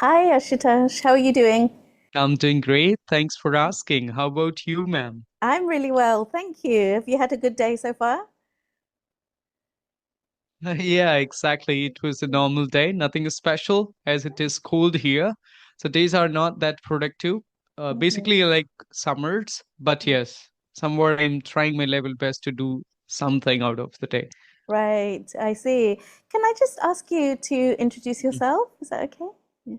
Hi, Ashutosh. How are you doing? I'm doing great. Thanks for asking. How about you, ma'am? I'm really well, thank you. Have you had a good day so far? Yeah, exactly. It was a normal day, nothing special as it is cold here. So days are not that productive. Mhm. Basically like summers, but yes, somewhere I'm trying my level best to do something out of the day. Right, I see. Can I just ask you to introduce yourself? Is that okay? Yeah.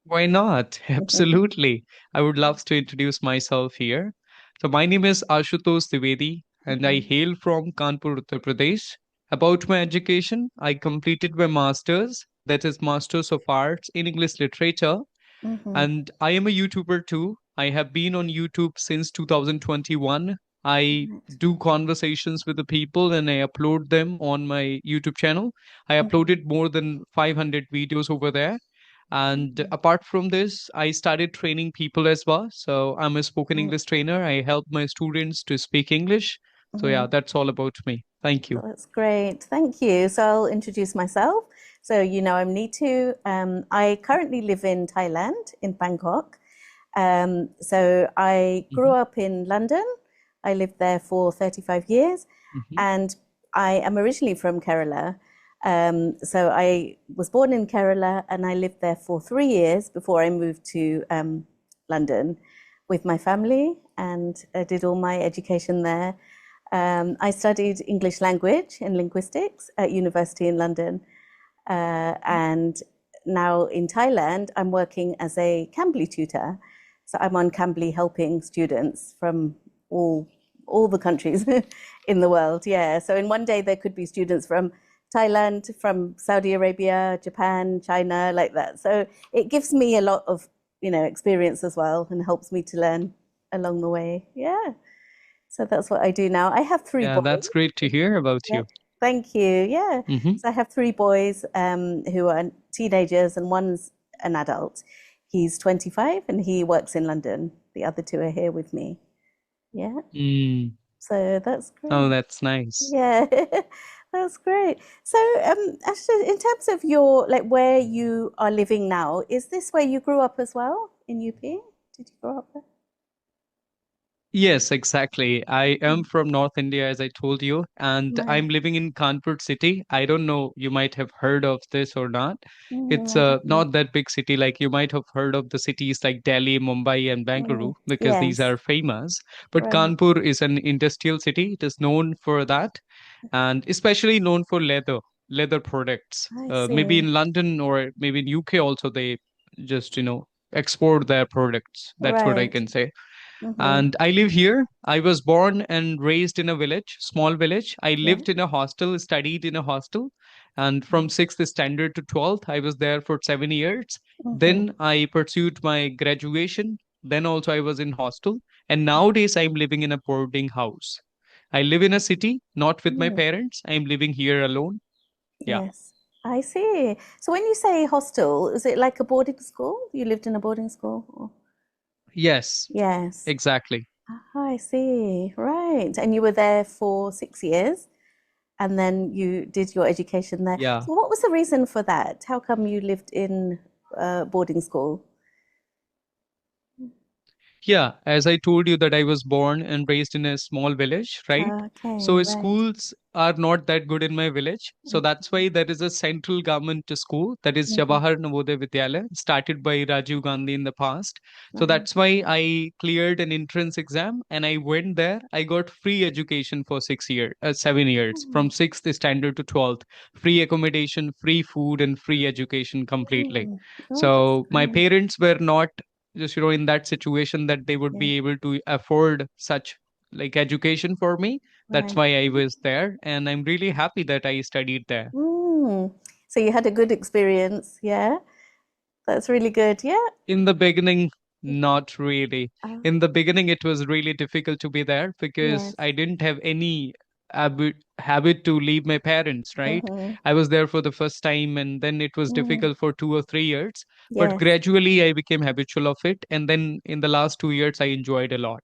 Why not? Absolutely. I would love to introduce myself here. So, my name is Ashutosh Trivedi, and I Mhm. hail from Kanpur, Uttar Pradesh. About my education, I completed my master's, that is, Masters of Arts in English Literature, Mhm. and I am a YouTuber too. I have been on YouTube since 2021. I Right. do conversations with the people and I upload them on my YouTube channel. I Mhm. uploaded more than 500 videos over there. And Mhm. apart from this, I started training people as well. So I'm a spoken Right. English trainer. I help my students to speak English. So yeah, Mhm. that's all about me. Thank you. That's great. Thank you. So I'll introduce myself. So, I'm Neetu. I currently live in Thailand, in Bangkok. So I grew Mhm, up in London. I lived there for 35 years, mhm, and I am originally from Kerala. So I was born in Kerala and I lived there for 3 years before I moved to London with my family and I did all my education there. I studied English language and linguistics at university in London. And now in Thailand, I'm working as a Cambly tutor. So I'm on Cambly helping students from all all the countries in the world. Yeah. So in one day there could be students from Thailand, from Saudi Arabia, Japan, China, like that. So it gives me a lot of, experience as well and helps me to learn along the way. Yeah. So that's what I do now. I have three yeah, boys. that's great to hear about Yeah. you. Thank you. Yeah. Mhm. So I have three boys who are teenagers, and one's an adult. He's 25 and he works in London. The other two are here with me. Yeah. Mm. So that's Oh, great. that's nice. Yeah. That's great. So, actually, in terms of your, like, where you are living now, is this where you grew up as well in UP? Did you grow up there? Yes, exactly. I am Mm. from North India, as I told you, and Right. I'm living in Kanpur city. I don't know, you might have heard of this or not. It's I haven't. not that big city. Like you might have heard of the cities like Delhi, Mumbai, and Bangalore because these Yes. are famous. But Right. Kanpur is an industrial city. It is known for that, and especially known for leather products. I Maybe see. in London or maybe in UK also they just export their products. That's what I Right. can say. Mm-hmm. And I live here. I was born and raised in a village, small village. I Yeah. lived in a hostel, studied in a hostel, and from sixth standard to 12th, I was there for 7 years. Mm-hmm. Then I pursued my graduation. Then also I was in hostel, and nowadays I'm living in a boarding house. I live in a city, not with my Mm. parents. I'm living here alone. Yeah. Yes. I see. So when you say hostel, is it like a boarding school? You lived in a boarding school? Yes, Yes. exactly. Ah, I see. Right. And you were there for 6 years and then you did your education there. Yeah. So what was the reason for that? How come you lived in boarding school? Yeah, as I told you that I was born and raised in a small village, right? Okay, So right. schools are not that good in my village. So that's Okay. why there is a central government school that is Mhm. Jawahar Navodaya Vidyalaya, started by Rajiv Gandhi in the past. So Right. that's why I cleared an entrance exam and I went there. I got free education for 6 years, 7 years, from Oh, sixth standard to 12th. Free accommodation, free food, and free education completely. oh, oh, that's So my great. parents were not just in that situation that they would Yeah, be able to afford such like education for me. That's right. why I was there and I'm really happy that I studied there. Mm. So you had a good experience, yeah? That's really good. Yeah. In the beginning, not really. Oh, In the beginning it was really difficult to be there because yes. I didn't have any habit to leave my parents, right? Mm-hmm. I was there for the first time and then it was Mm. difficult for 2 or 3 years, but Yes. gradually I became habitual of it, and then in the last 2 years I enjoyed a lot.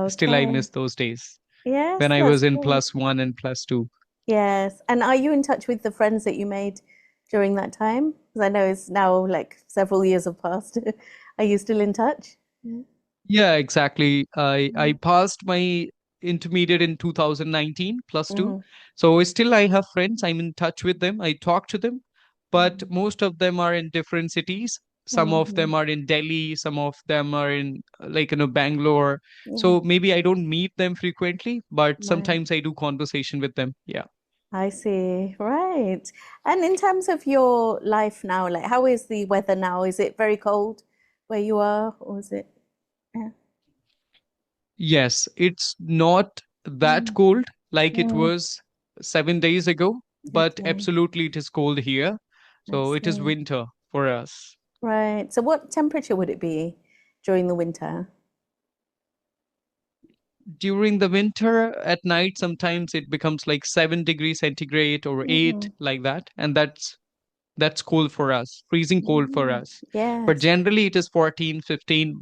Still I Okay. miss those days Yes, when I that's was in great. +1 and +2. Yes. And are you in touch with the friends that you made during that time? Because I know it's now like several years have passed. Are you still in touch? Yeah. Yeah, exactly. I Mm-hmm. passed my intermediate in 2019 plus two. Mm-hmm. So still I have friends. I'm in touch with them. I talk to them, but most of them are in different cities. Some of Mm-hmm. them are in Delhi, some of them are in Bangalore. Yeah, So maybe I don't meet them frequently, but right. sometimes I do conversation with them. Yeah. I see. Right. And in terms of your life now, like how is the weather now? Is it very cold where you are, or is it? Yeah. Yes, it's not that Mm, cold like it mm, was 7 days ago, but okay. absolutely it is cold here. I So it is see. winter for us. Right. So what temperature would it be during the winter? During the winter, at night, sometimes it becomes like 7 degrees centigrade or eight, Mm, like that. And that's cold for us, freezing cold for mm, us. But yes. generally it is 14, 15.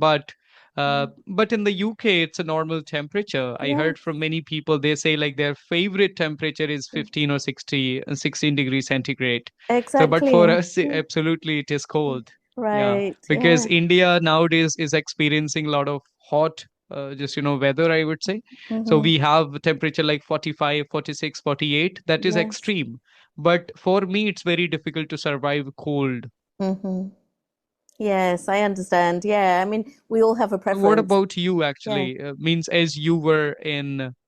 Mm, But in the UK it's a normal temperature. I yes. heard from many people, they say like their favorite temperature is 15 or 16 degrees centigrade. So but for Exactly. us, Yeah. absolutely it is cold. Yeah, Right. because Yeah. India nowadays is experiencing a lot of hot weather, I would say. So Hmm. we have a temperature like 45, 46, 48. That is Yes. extreme. But for me, it's very difficult to survive cold. Hmm. Yes, I understand. Yeah. I mean, we all have a So what preference. about you Yeah. actually? Means as you were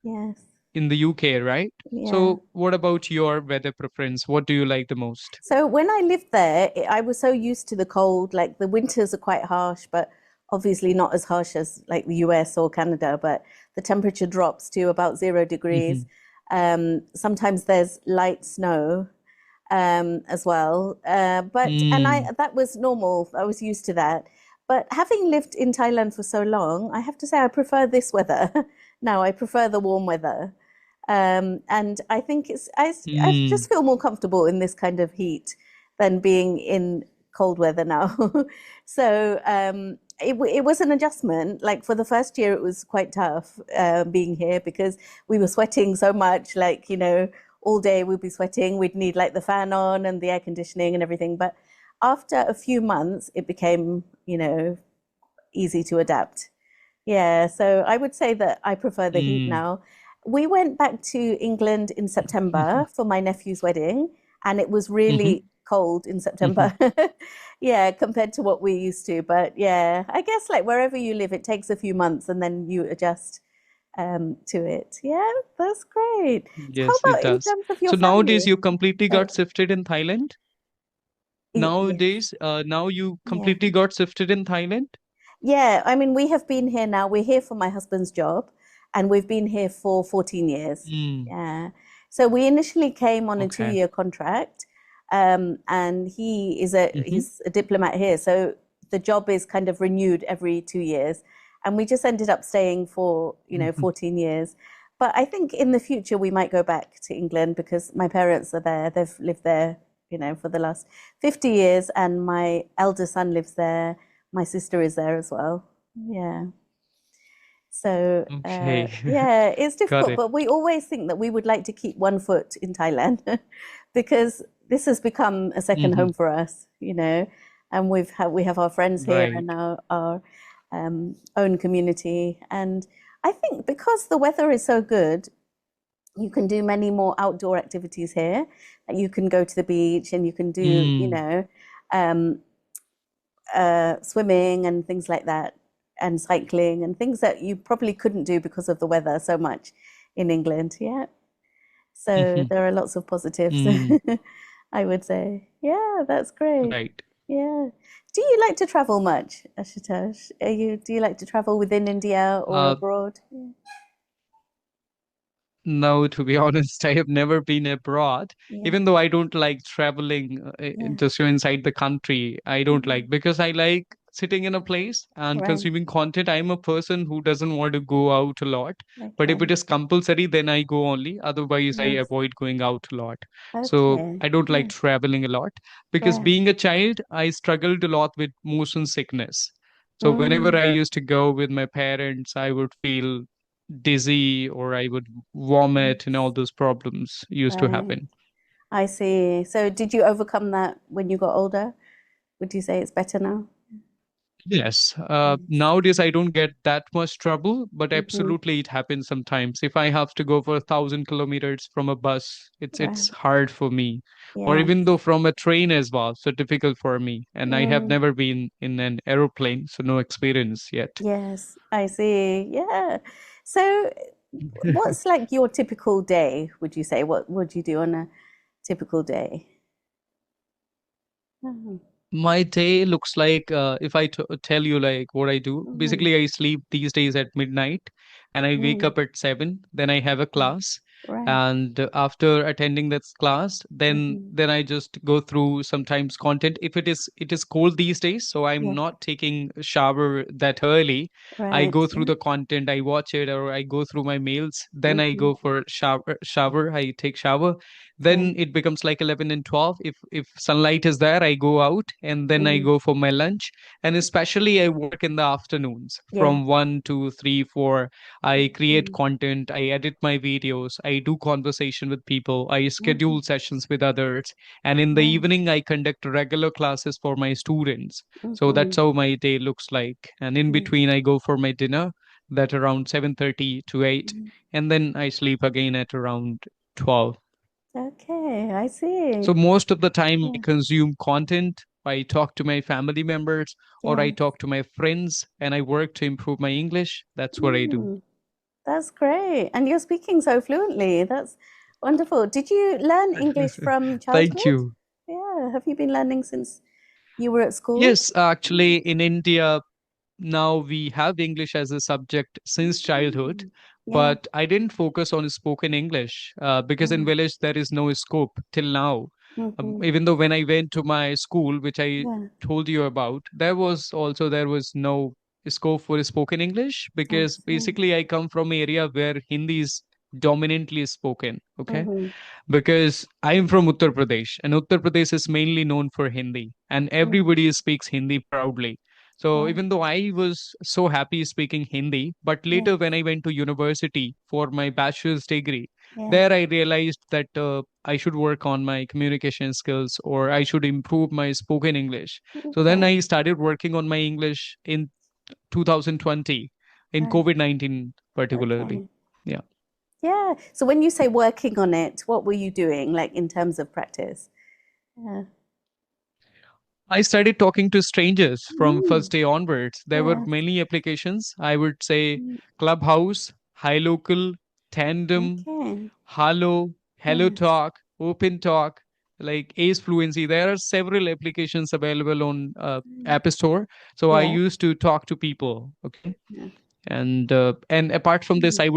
Yes. in the UK, right? Yeah. So what about your weather preference? What do you like the most? So when I lived there, I was so used to the cold. Like the winters are quite harsh, but obviously not as harsh as like the US or Canada. But the temperature drops to about 0 degrees. Hmm. Sometimes there's light snow as well. But and I Mm. that was normal. I was used to that. But having lived in Thailand for so long, I have to say I prefer this weather. Now I prefer the warm weather. And I think I Mm. just feel more comfortable in this kind of heat than being in cold weather now. So it was an adjustment. Like for the first year, it was quite tough being here because we were sweating so much. Like all day we'd be sweating. We'd need like the fan on and the air conditioning and everything. But after a few months, it became easy to adapt. Yeah, so I would say that I prefer the heat Mm. now. We went back to England in September for my nephew's wedding, and it was Hmm. really cold in Hmm. September. Yeah, compared to what we're used to. But yeah, I guess like wherever you live, it takes a few months and then you adjust to it. Yeah, that's great. So how Yes, it about in does. terms of your So nowadays family? you completely Sorry. got shifted in Thailand? Yes. Nowadays, now you Yeah. completely got shifted in Thailand? Yeah, I mean, we have been here now. We're here for my husband's job, and we've been here for 14 years. Mm. Yeah. So we initially came on a Okay. two-year contract, and Hmm. he's a diplomat here. So the job is kind of renewed every 2 years, and we just ended up staying for Hmm. 14 years. But I think in the future we might go back to England because my parents are there. They've lived there, for the last 50 years, and my elder son lives there. My sister is there as well. Yeah. So, Okay. yeah, it's Got difficult, it. but we always think that we would like to keep one foot in Thailand because this has become a second Hmm. home for us, and we have our friends here Right. and our own community. And I think because the weather is so good, you can do many more outdoor activities here. Like you can go to the beach and you can do, Mm. um, swimming and things like that, and cycling and things that you probably couldn't do because of the weather so much in England. Yeah. So Hmm. there are lots of positives, Mm. I would say. Yeah, that's great. Right. Yeah. Do you like to travel much, Ashutosh? Do you like to travel within India or Uh, abroad? Yeah. No, to be honest, I have never been abroad. Yeah. Even though I don't like traveling Yeah. just inside the country, I don't Mhm. like because I like sitting in a place and Right. consuming content. I'm a person who doesn't want to go out a lot. But if Okay. it is compulsory, then I go only. Otherwise, I Yes. avoid going out a lot. So Okay. I don't like Yeah. traveling a lot because Right. being a child, I struggled a lot with motion sickness. So whenever Mm. I used to go with my parents, I would feel dizzy or I would vomit and all those problems used to Right. happen. I see. So did you overcome that when you got older? Would you say it's better now? Yes. Yes. Nowadays, I don't get that much trouble, but Mm-hmm. absolutely it happens sometimes. If I have to go for 1,000 kilometers from a bus, it's Right. hard for me. Or even Yes. though from a train as well, so difficult for me. And I have Mm, never been in an aeroplane, so no experience yet. yes, I see. Yeah. So what's like your typical day, would you say? What would you do on a typical day? Oh, My day looks like if I tell you like what I do, mm, basically I sleep these days at midnight and I wake mm, up at 7, then I have a right. class, Right. and after attending that class, then Mm-hmm. then I just go through sometimes content. If it is cold these days, so I'm Yeah. not taking a shower that early. I Right. go through Yeah. the content, I watch it, or I go through my mails, then I Mm-hmm. go for shower, I take shower, then Okay. it becomes like 11 and 12. If sunlight is there, I go out and then I Mm, go for my lunch. And especially I work in the afternoons yeah. from 1 to 3 4. I create Mm, content, I edit my videos, I do conversation with people, I mm, schedule sessions with others, and in the right. evening I conduct regular classes for my students. So that's Mm-hmm. how my day looks like, and in between Yes. I go for my dinner, that around 7:30 to 8, Mm, and then I sleep again at around 12. okay, I So see. most of the time I Yeah. consume content, I talk to my family members, or I Yes. talk to my friends, and I work to improve my English. That's what I do. Mm. That's great. And you're speaking so fluently. That's wonderful. Did you learn English from Thank childhood? you. Yeah. Have you been learning since you were at school? Yes, actually, in India, now we have English as a subject since childhood, Mm. Yeah. but I didn't focus on spoken English because in Right. village there is no scope till now. Mm-hmm. Even though when I went to my school, which I Yeah. told you about, there was no scope for spoken English I because see. basically I come from an area where Hindi is dominantly spoken. Okay, Mm-hmm. because I am from Uttar Pradesh, and Uttar Pradesh is mainly known for Hindi, and Mm. everybody speaks Hindi proudly. So Right. even though I was so happy speaking Hindi, but Yes. later when I went to university for my bachelor's degree, Yeah. there I realized that I should work on my communication skills or I should improve my spoken English. So then Okay. I started working on my English in 2020 in Right. COVID-19 particularly. Okay. Yeah. Yeah. So when you say working on it, what were you doing, like in terms of practice? Yeah. I started talking to strangers from Mm. first day onwards. There were Yes. many applications. I would say Mm. Clubhouse, Hi Local, Tandem, Okay. Hello Yes. Talk, Open Talk, like Ace Fluency. There are several applications available on Mm. App Store. So I Yeah. used to talk to people. Okay, Yeah. and apart from this, Mm. I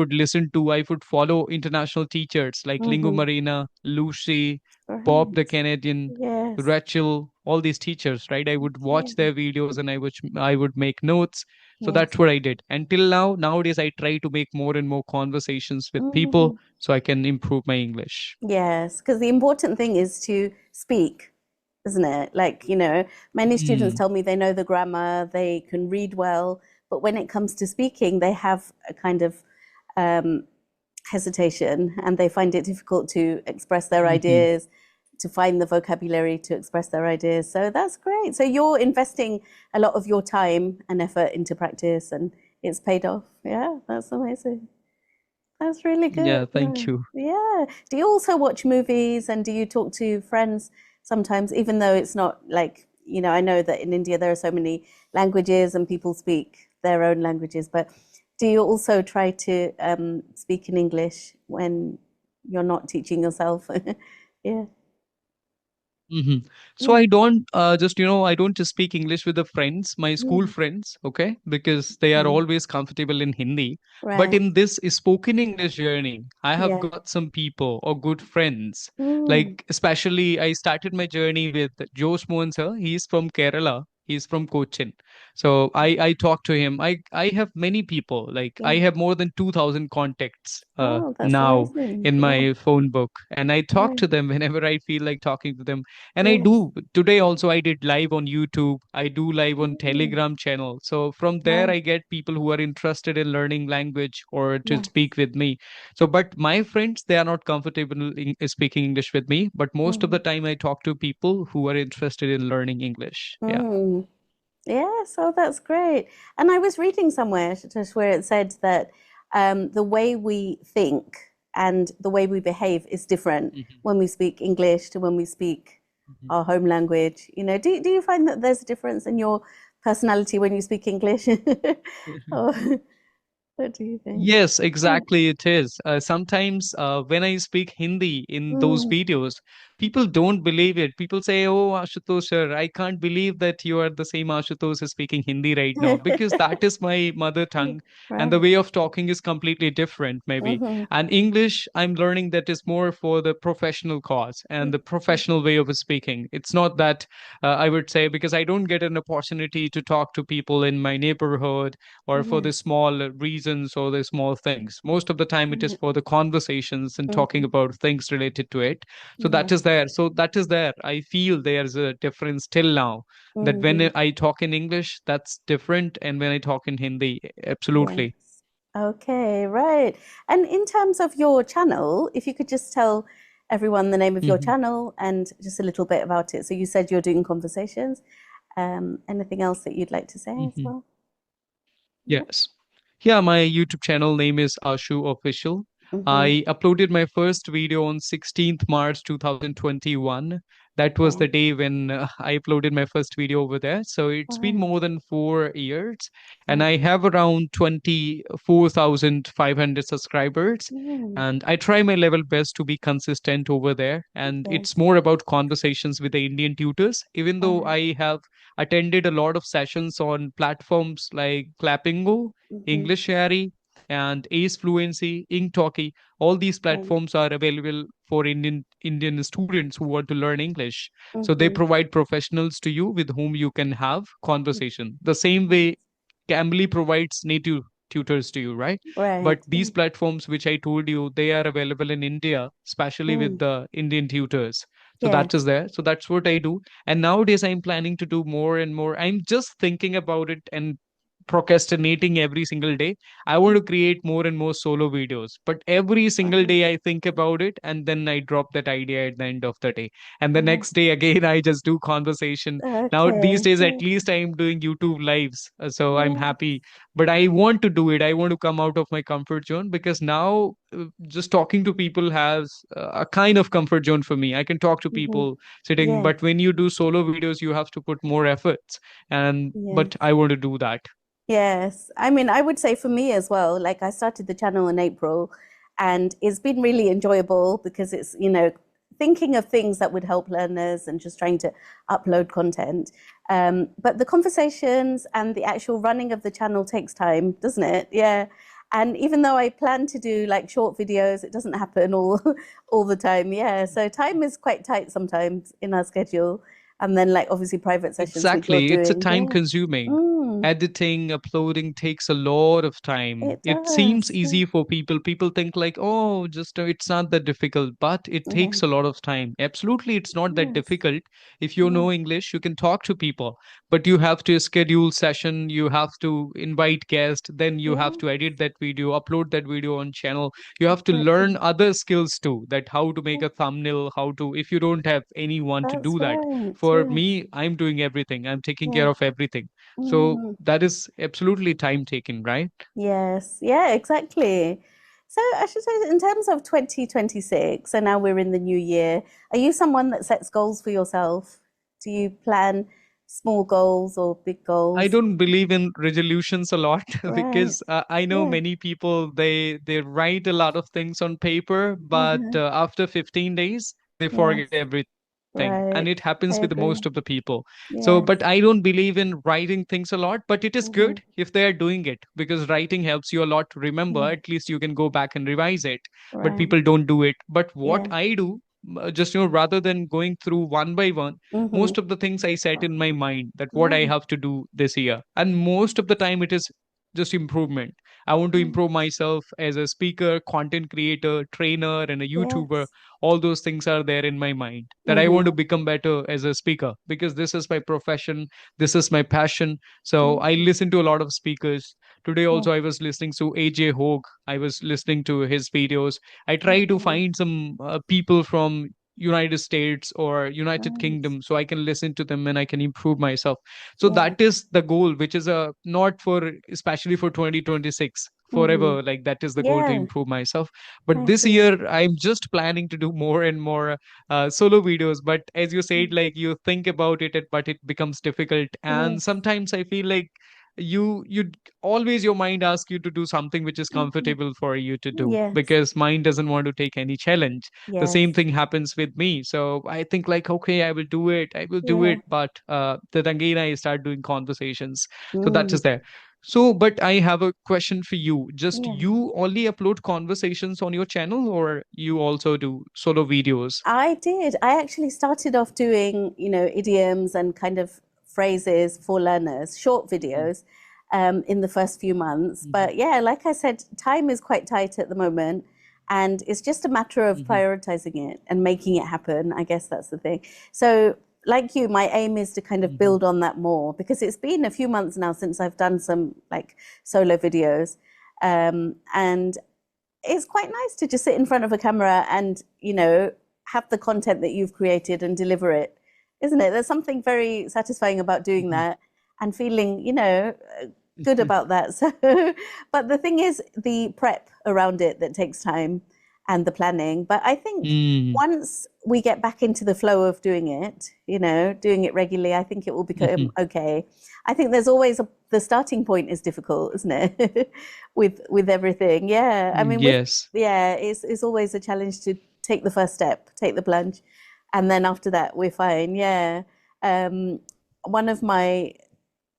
would follow international teachers like Lingo Mm-hmm. Marina, Lucy, Bob the Right. Canadian, Yes. Rachel, all these teachers, right? I would watch Okay. their videos and I would make notes. So Yes. that's what I did. Until now, nowadays I try to make more and more conversations with people Mm. so I can improve my English. Yes, because the important thing is to speak, isn't it? Like, many students Mm, tell me they know the grammar, they can read well, but when it comes to speaking, they have a kind of um, hesitation and they find it difficult to express their mhm. ideas, to find the vocabulary to express their ideas. So that's great. So you're investing a lot of your time and effort into practice and it's paid off. Yeah, that's amazing. That's really good. Yeah, thank you. Yeah. Do you also watch movies and do you talk to friends sometimes, even though it's not like, I know that in India there are so many languages and people speak their own languages, but do you also try to speak in English when you're not teaching yourself? Yeah. Hmm. So Mm. I don't just speak English with the friends, my school Mm. friends, okay, because they are Okay. always comfortable in Hindi. But Right. in this spoken English journey, I have Yeah. got some people or good friends. Mm. Like, especially, I started my journey with Josh Mohan sir. He's from Kerala. He's from Cochin. So I talk to him. I have many people. Like I Yeah. have more than 2,000 contacts Oh, that's now amazing. in Yeah. my phone book, and I talk Right. to them whenever I feel like talking to them. And I Yes. do today also. I did live on YouTube. I do live on Mm, Telegram channel. So from there, right. I get people who are interested in learning language or to Yes. speak with me. So, but my friends, they are not comfortable in speaking English with me. But most of the Mm. time, I talk to people who are interested in learning English. Yeah. Mm. Yes, oh, that's great. And I was reading somewhere, Ashutosh, where it said that the way we think and the way we behave is different Mhm, when we speak English to when we speak mhm. our home language. You know, do you find that there's a difference in your personality when you speak English? Or what do you think? Yes, Mm, exactly. It is. Sometimes when I speak Hindi in those mm, videos, people don't believe it. People say, "Oh, Ashutosh, sir, I can't believe that you are the same Ashutosh who's speaking Hindi right now," because that is my mother tongue, and the right. way of talking is completely different, maybe. Hmm. And English, I'm learning that is more for the professional cause and the professional way of speaking. It's not that I would say because I don't get an opportunity to talk to people in my neighborhood or for the Yes. small reasons or the small things. Most of the time, it is Right. for the conversations and talking Hmm. about things related to it. So that is Yes. there. So that is there. I feel there's a difference till now that when Hmm. I talk in English, that's different. And when I talk in Hindi, Yes. absolutely. Okay, right. And in terms of your channel, if you could just tell everyone the name of your Mhm, channel and just a little bit about it. So you said you're doing conversations. Anything else that you'd like to say as mhm. well? Yeah. Yes. Yeah, my YouTube channel name is Ashu Official. Mm-hmm. I uploaded my first video on 16th March 2021. That was the Right. day when I uploaded my first video over there. So it's been Right. more than 4 years, and Right. I have around 24,500 subscribers. Mm, And I try my level best to be consistent over there. And it's yes. more about conversations with the Indian tutors, even though Right. I have attended a lot of sessions on platforms like Clappingo, Mm-hmm. English Share, and Ace Fluency, Inktalki. All these Right. platforms are available for Indian students who want to learn English. So they Mm-hmm. provide professionals to you with whom you can have conversation. The same way Cambly provides native tutors to you, right? But Right. these platforms, which I told you, they are available in India, especially with Mm, the Indian tutors. So that is yes. there. So that's what I do. And nowadays, I'm planning to do more and more. I'm just thinking about it and procrastinating every single day. I want to create more and more solo videos. But every single Right. day, I think about it and then I drop that idea at the end of the day. And the Right. next day, again, I just do conversation. Now, these Okay. days, at Yeah. least I'm doing YouTube lives. So I'm Yeah. happy. But I want to do it. I want to come out of my comfort zone because now just talking to people has a kind of comfort zone for me. I can talk to Mm-hmm. people sitting, Yeah. but when you do solo videos, you have to put more efforts. And but Yes. I want to do that. Yes. I mean, I would say for me as well, like I started the channel in April and it's been really enjoyable because it's, thinking of things that would help learners and just trying to upload content. But the conversations and the actual running of the channel takes time, doesn't it? Yeah. And even though I plan to do like short videos, it doesn't happen all the time. Yeah. So time is quite tight sometimes in our schedule. And then like obviously private sessions which you're Exactly. It's a doing. time Yeah. consuming. Mm, Editing, uploading takes a lot of time. it It seems does. Yeah. easy for people. People think like, oh, just it's not that difficult, but it Yeah. takes a lot of time. Absolutely, it's not that Yes. difficult. If you Yeah. know English, you can talk to people, but you have to schedule session, you have to invite guests, then you have Yeah. to edit that video, upload that video on channel. You have to learn Exactly. other skills too, that how to make Yeah. a thumbnail, how to, if you don't have anyone to That's do that. right. For Yes. me, I'm doing everything. I'm taking care Yeah. of everything. So Mm. that is absolutely time taking, right? Yes. Yeah, exactly. So I should say, in terms of 2026, so now we're in the new year, are you someone that sets goals for yourself? Do you plan small goals or big I goals? don't believe in resolutions a lot Right. because I know Yeah. many people they write a lot of things on paper, but Hmm. after 15 days they forget Yes. everything, and Right. it I happens with agree. most of the people. So, Yes. but I don't believe in writing things a lot, but it is Hmm. good if they are doing it because writing helps you a lot to remember. Yeah. At least you can go back and revise it, but Right. people don't do it. But what Yeah. I do, just, rather than going through one by one, Mm-hmm. most of the things I set in my mind that what I Yeah. have to do this year. And most of the time it is just improvement. I want to improve myself as a speaker, content creator, trainer, and a YouTuber. Yes. All those things are there in my mind that I want Mm-hmm. to become better as a speaker because this is my profession, this is my passion. So I listen to a lot of speakers. Today Yeah. also I was listening to AJ Hogue. I was listening to his videos. I try to Okay. find some people from United States or United Nice. Kingdom so I can listen to them and I can improve myself. So Yeah. that is the goal, which is a not for especially for 2026 Mm-hmm. forever. Like that is the goal to Yeah. improve myself. But I this agree. year I'm just planning to do more and more solo videos. But as you said, like you think about it, but it becomes difficult. And Yes. sometimes I feel like you always your mind asks you to do something which is Mm-hmm. comfortable for you to do Yes. because mind doesn't want to take any challenge. The same Yes. thing happens with me, so I think like, okay, I will do Yeah. it, but then again I start doing conversations. So that Mm. is there. So but I have a question for you. Just Yeah. you only upload conversations on your channel or you also do solo videos? I did. I actually started off doing, idioms and kind of phrases for learners, short Mhm. videos, in the first few months. Mhm. But yeah, like I said, time is quite tight at the moment. And it's just a matter of Mhm. prioritizing it and making it happen. I guess that's the thing. So, like you, my aim is to kind of Mhm. build on that more because it's been a few months now since I've done some like solo videos. And it's quite nice to just sit in front of a camera and have the content that you've created and deliver it, isn't it? There's something very satisfying about doing Mhm. that and feeling good Mhm. about that. So but the thing is the prep around it that takes time and the planning. But I think Mm. once we get back into the flow of doing it, doing it regularly, I think it will become Mhm. okay. I think there's always the starting point is difficult, isn't it? with everything. Yeah. I mean, with Yes. yeah, it's always a challenge to take the first step, take the plunge, and then after that we're fine. Yeah. Um, one of my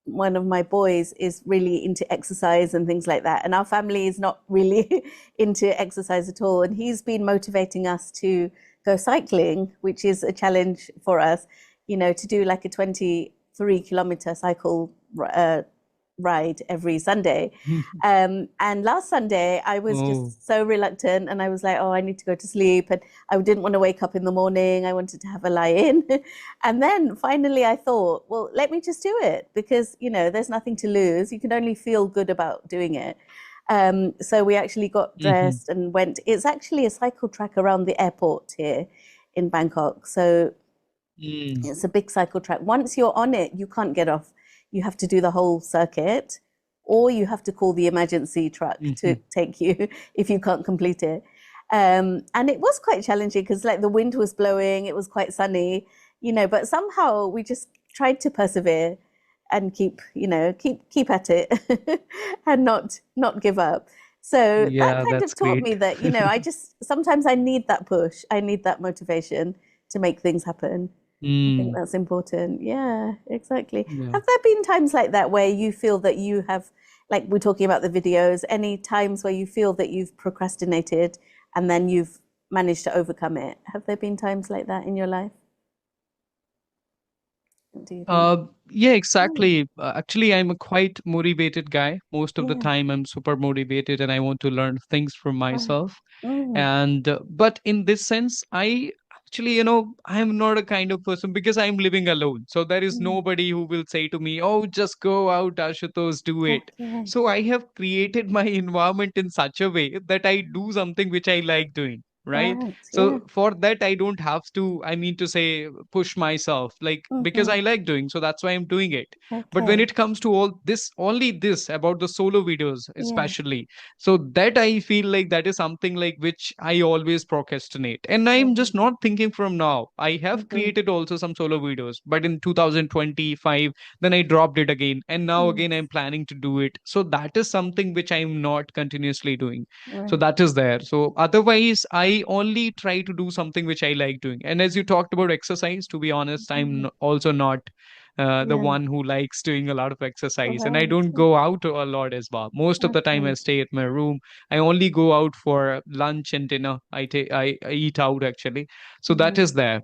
one of my boys is really into exercise and things like that, and our family is not really into exercise at all. And he's been motivating us to go cycling, which is a challenge for us. To do like a 23-kilometer cycle ride every Sunday. Mhm. And last Sunday, I was Oh. just so reluctant and I was like, oh, I need to go to sleep. And I didn't want to wake up in the morning. I wanted to have a lie in. And then finally, I thought, well, let me just do it because, there's nothing to lose. You can only feel good about doing it. So we actually got Mhm. dressed and went. It's actually a cycle track around the airport here in Bangkok. So Mm. it's a big cycle track. Once you're on it, you can't get off. You have to do the whole circuit, or you have to call the emergency truck to Mhm. take you if you can't complete it. And it was quite challenging because like the wind was blowing, it was quite sunny, but somehow we just tried to persevere and keep at it and not give up. So that Yeah, kind of that's taught me great. that, I just sometimes I need that push. I need that motivation to make things happen. I think Mm. that's important. Yeah, exactly. Yeah. Have there been times like that where you feel that you have, like we're talking about the videos, any times where you feel that you've procrastinated and then you've managed to overcome it? Have there been times like that in your life? What do you think? Yeah, Mm, exactly. Actually, I'm a quite motivated guy. Most of the yeah, time, I'm super motivated and I want to learn things from right. myself. Mm, And but in this sense, I actually, I'm not a kind of person because I'm living alone. So there is mm, nobody who will say to me, "Oh, just go out, Ashutosh, do it." okay. So I have created my environment in such a way that I do something which I like doing. Right. Right. Yeah. So for that, I don't have to, I mean to say, push myself, like, because Hmm. I like doing. So that's why I'm doing it. But when Okay. it comes to all this, only this about the solo videos, Yeah. especially, so that I feel like that is something like which I always procrastinate. And I'm just not thinking from now. I have Mm-hmm. created also some solo videos, but in 2025, then I dropped it again. And now again, I'm Yes. planning to do it. So that is something which I'm not continuously doing. So Right. that is there. So otherwise, I only try to do something which I like doing. And as you talked about exercise, to be honest, Mm-hmm. also not. the Yeah. one who likes doing a lot of exercise, and I Right. don't go out a lot as well. Most of the time I Okay. stay at my room. I only go out for lunch and dinner. I eat out actually. So that Mhm. is there.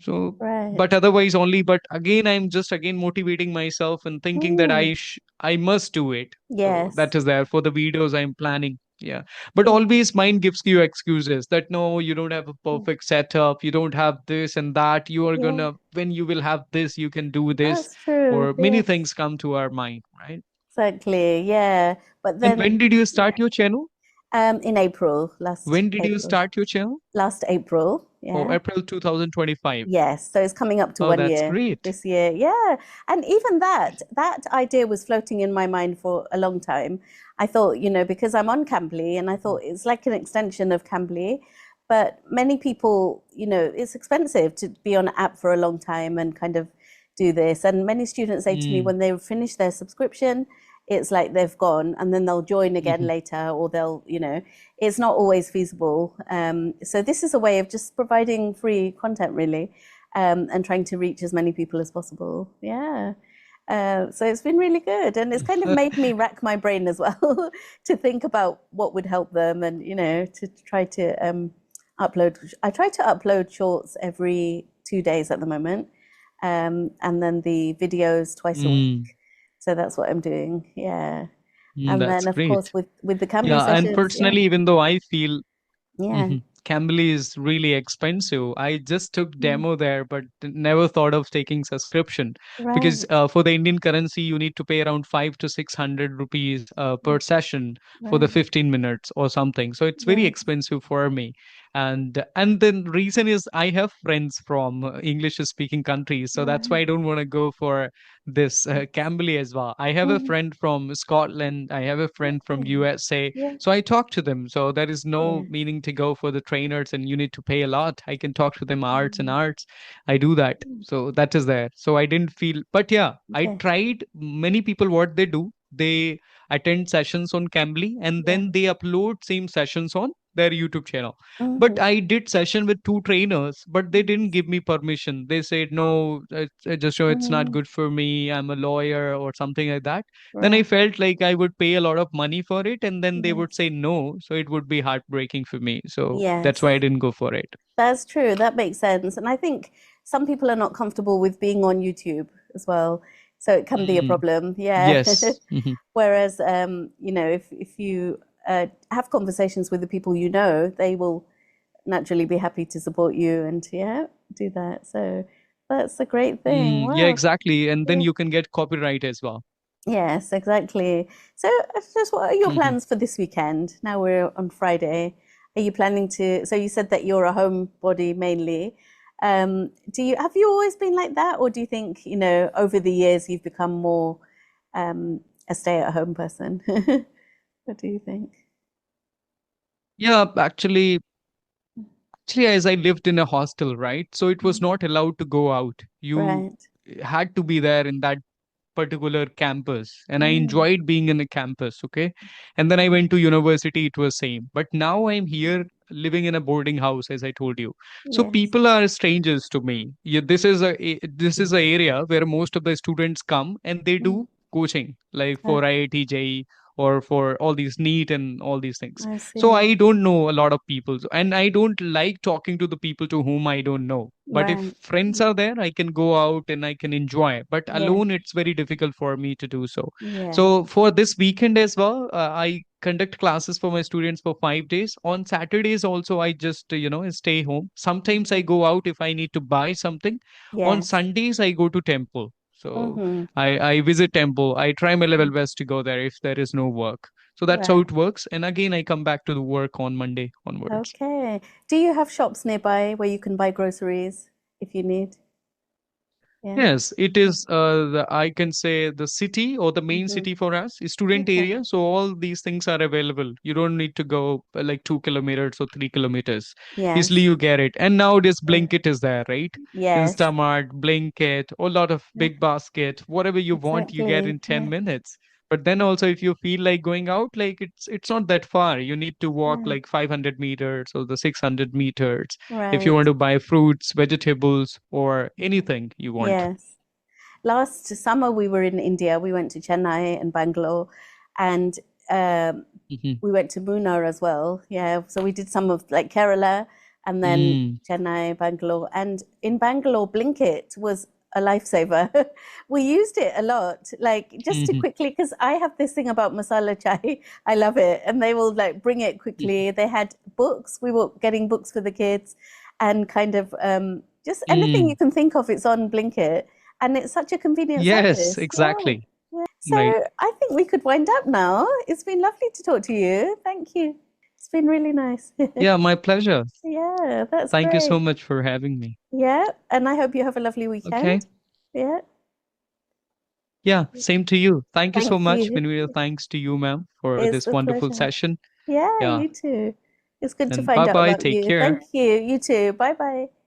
So, but Right. otherwise only, but again, I'm just again motivating myself and thinking that Mm. I must do it. So that Yes. is there for the videos I'm planning. Yeah. But Yeah. always mind gives you excuses that no, you don't have a Mm. perfect setup, you don't have this and that. You are Yeah. gonna, when you will have this, you can do this, That's true. or many Yes. things come to our mind, right? Exactly. Yeah. But And when then, did you yeah. start your channel? In April, last When did you April, start your channel? last April. Oh, Yeah. April 2025. Yes, so it's coming up to Oh, one that's year great. this year. Yeah. And even that idea was floating in my mind for a long time. I thought, because I'm on Cambly and I thought it's like an extension of Cambly, but many people, it's expensive to be on an app for a long time and kind of do this. And many students say to me Mm. when they finish their subscription, it's like they've gone and then they'll join again Mhm. later or it's not always feasible. So this is a way of just providing free content, really, and trying to reach as many people as possible. Yeah. So it's been really good, and it's kind of made me rack my brain as well to think about what would help them, and to try to upload. I try to upload shorts every 2 days at the moment, and then the videos twice a week. Mm. So that's what I'm doing. Yeah. Mm, And that's then, of course, great. with the Cambly Yeah, and sessions, yeah, personally, even though I feel yeah, Cambly is really expensive. I just took mm, demo there, but never thought of taking subscription because right, for the Indian currency, you need to pay around 5 to 600 rupees per session for the right, 15 minutes or something. So it's very yes, expensive for me. And the reason is I have friends from English speaking countries, so that's why right, I don't want to go for this yes, Cambly as well. I have a mm, friend from Scotland. I have a friend from okay, USA, yeah, so I talk to them. So there is no yes, meaning to go for the trainers and you need to pay a lot. I can talk to them arts and mm, arts. I do that. mm, So that is there. So I didn't feel, but yeah, I yes, tried many people what they do. They attend sessions on Cambly and yeah, then they upload same sessions on their YouTube channel. But mm-hmm, I did session with two trainers, but they didn't yes, give me permission. They said, no, just show it's not mm, good for me. I'm a lawyer or something like that. Then I right, felt like I would pay a lot of money for it and then they would yes, say no. So it would be heartbreaking for me. So that's why I yes, didn't go for it. that's true. That makes sense. And I think some people are not comfortable with being on YouTube as well. So it can be a Mm, problem. Yeah. yes. Mhm. Whereas, if you have conversations with the people they will naturally be happy to support you and yeah, do that. So that's a great thing. Yeah, Wow. exactly. And then Yeah. you can get copyright as well. Yes, exactly. So, just what are your Mhm. plans for this weekend? Now we're on Friday. Are you planning to? So you said that you're a homebody mainly. Have you always been like that, or do you think over the years you've become more a stay-at-home person? What do you think? Yeah, actually, as I lived in a hostel, right? So it was Mm. not allowed to go out. You Right. had to be there in that particular campus and I Mm. enjoyed being in a campus. Okay, and then I went to university, it was same, but now I'm here living in a boarding house, as I told you. So Yes. people are strangers to me. Yeah, this is a area where most of the students come and they Mm. do coaching like Uh, for IIT JEE or for all these NEET and all these things. I So see. I don't know a lot of people, and I don't like talking to the people to whom I don't know. But if Right. friends Mm. are there, I can go out and I can enjoy. But Yes. alone, it's very difficult for me to do so. Yes. So for this weekend as well, I conduct classes for my students for 5 days. On Saturdays also, I just stay home. Sometimes I go out if I need to buy something. On Yes. Sundays, I go to temple. So Mm-hmm. I visit temple. I try my level best to go there if there is no work. So that's how Right. it works. And again, I come back to the work on Monday onwards. Okay. Do you have shops nearby where you can buy groceries if you need? Yeah. Yes, it is I can say the city or the main Mm-hmm. city for us, is student Okay. area. So all these things are available. You don't need to go like 2 kilometers or 3 kilometers. Easily Yes. you get it. And nowadays Yeah. Blinkit is there, right? Yes. Instamart, Blinkit, a lot of Yeah. big basket, whatever you want, you get Exactly. in 10 Yeah. minutes. But then also if you feel like going out, like it's not that far. You need to walk Yeah. like 500 meters or the 600 meters if you Right. want to buy fruits, vegetables, or anything you want. Yes. last summer we were in India. We went to Chennai and Bangalore, and Mhm. we went to Munnar as well. Yeah, so we did some of like Kerala and then Mm. Chennai, Bangalore. And in Bangalore, Blinkit was a lifesaver. We used it a lot, like just to Mhm. quickly, because I have this thing about masala chai. I love it. And they will like bring it quickly. They had books. We were getting books for the kids and kind of just anything you Mm. can think of, it's on Blinkit. And it's such a convenient Yes, service. Yeah. exactly. So Right. I think we could wind up now. It's been lovely to talk to you. Thank you. It's been really nice. Yeah, my pleasure. Yeah, that's Thank you so great. much for having me. Yeah, and I hope you have a lovely Okay. weekend. Yeah, Yeah, same to you. Thank you so thank much. you. Many thanks to you, ma'am, for It's this a wonderful pleasure. session. Yeah, Yeah. you too. It's good to And find bye out bye. about Take you. care. Thank you. You too. Bye bye.